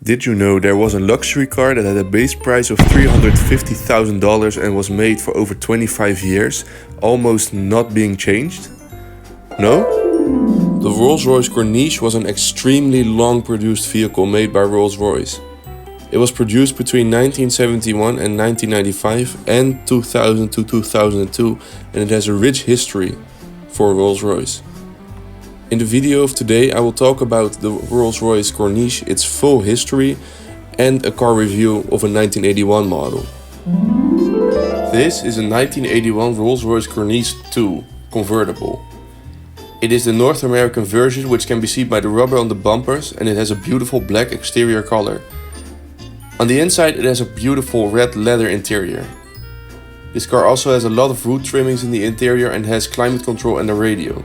Did you know there was a luxury car that had a base price of $350,000 and was made for over 25 years, almost not being changed? No? The Rolls-Royce Corniche was an extremely long-produced vehicle made by Rolls-Royce. It was produced between 1971 and 1995 and 2000 to 2002, and it has a rich history for Rolls-Royce. In the video of today I will talk about the Rolls-Royce Corniche, its full history, and a car review of a 1981 model. This is a 1981 Rolls-Royce Corniche II convertible. It is the North American version, which can be seen by the rubber on the bumpers, and it has a beautiful black exterior color. On the inside it has a beautiful red leather interior. This car also has a lot of wood trimmings in the interior and has climate control and a radio.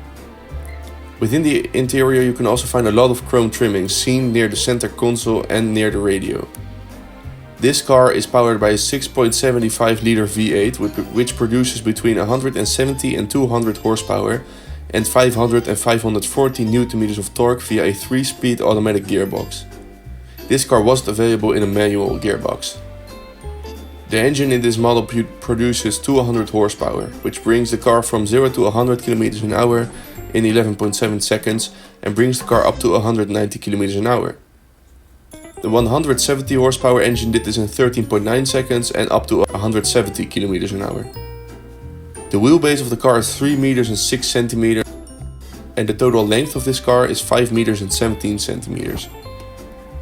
Within the interior you can also find a lot of chrome trimmings seen near the center console and near the radio. This car is powered by a 6.75 liter V8 which produces between 170 and 200 horsepower and 500 and 540 Nm of torque via a 3-speed automatic gearbox. This car wasn't available in a manual gearbox. The engine in this model produces 200 horsepower, which brings the car from 0 to 100 km an hour in 11.7 seconds and brings the car up to 190 km an hour. The 170 horsepower engine did this in 13.9 seconds and up to 170 km an hour. The wheelbase of the car is 3 meters and 6 centimeters, and the total length of this car is 5 meters and 17 centimeters.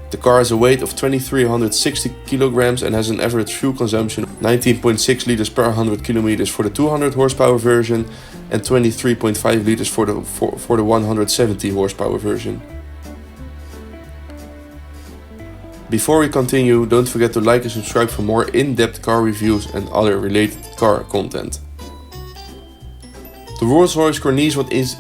The car has a weight of 2,360 kilograms and has an average fuel consumption of 19.6 liters per 100 kilometers for the 200 horsepower version and 23.5 liters for the 170 horsepower version. Before we continue, don't forget to like and subscribe for more in-depth car reviews and other related car content. The Rolls-Royce Corniche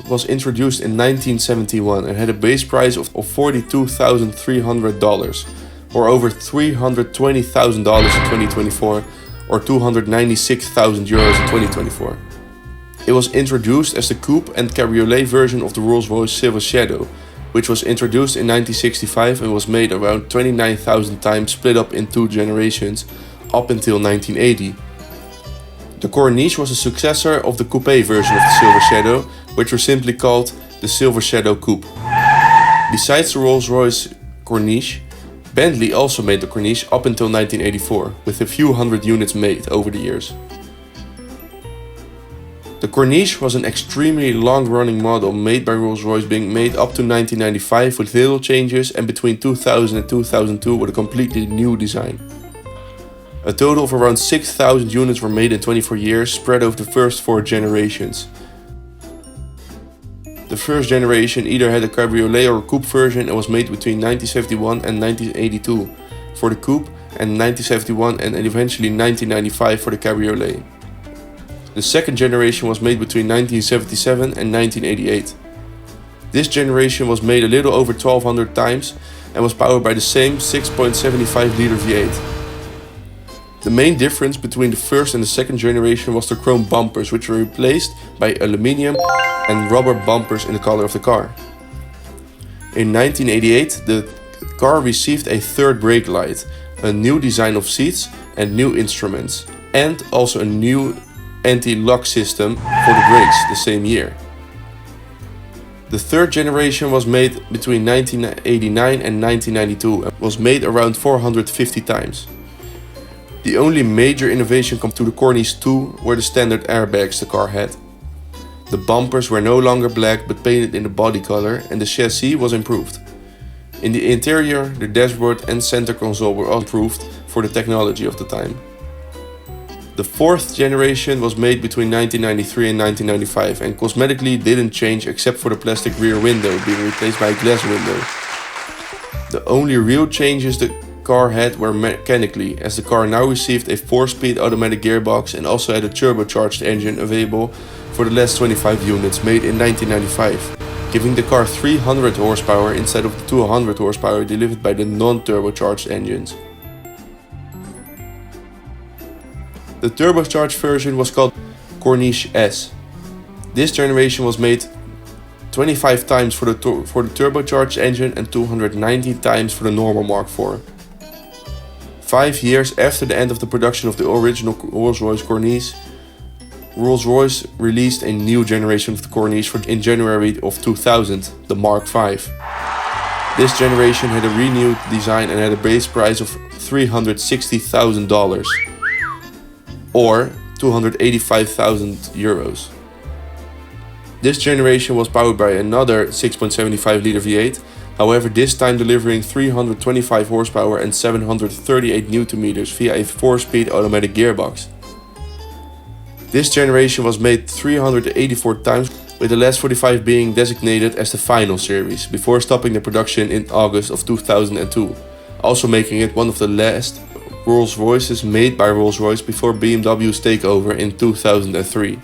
was introduced in 1971 and had a base price of $42,300 or over $320,000 in 2024 or €296,000 in 2024. It was introduced as the coupe and cabriolet version of the Rolls-Royce Silver Shadow, which was introduced in 1965 and was made around 29,000 times, split up in 2 generations up until 1980. The Corniche was a successor of the coupe version of the Silver Shadow, which was simply called the Silver Shadow Coupe. Besides the Rolls-Royce Corniche, Bentley also made the Corniche up until 1984, with a few hundred units made over the years. The Corniche was an extremely long-running model made by Rolls-Royce, being made up to 1995 with little changes, and between 2000 and 2002 with a completely new design. A total of around 6,000 units were made in 24 years, spread over the first 4 generations. The first generation either had a cabriolet or a coupe version and was made between 1971 and 1982 for the coupe and 1971 and eventually 1995 for the cabriolet. The second generation was made between 1977 and 1988. This generation was made a little over 1,200 times and was powered by the same 6.75 liter V8. The main difference between the first and the second generation was the chrome bumpers, which were replaced by aluminium and rubber bumpers in the color of the car. In 1988, the car received a third brake light, a new design of seats and new instruments, and also a new anti-lock system for the brakes the same year. The third generation was made between 1989 and 1992 and was made around 450 times. The only major innovation come to the Corniche II were the standard airbags the car had. The bumpers were no longer black but painted in the body color, and the chassis was improved. In the interior, the dashboard and center console were all improved for the technology of the time. The fourth generation was made between 1993 and 1995 and cosmetically didn't change except for the plastic rear window being replaced by a glass window. The only real changes the car had were mechanically, as the car now received a 4-speed automatic gearbox and also had a turbocharged engine available for the last 25 units made in 1995, giving the car 300 horsepower instead of the 200 horsepower delivered by the non-turbocharged engines. The turbocharged version was called Corniche S. This generation was made 25 times for the turbocharged engine and 290 times for the normal Mark IV. 5 years after the end of the production of the original Rolls-Royce Corniche, Rolls-Royce released a new generation of the Corniche in January of 2000, the Mark V. This generation had a renewed design and had a base price of $360,000 or 285,000 euros. This generation was powered by another 6.75 liter V8, however this time delivering 325 horsepower and 738 Nm via a 4-speed automatic gearbox. This generation was made 384 times, with the last 45 being designated as the final series, before stopping the production in August of 2002, also making it one of the last Rolls-Royces made by Rolls-Royce before BMW's takeover in 2003.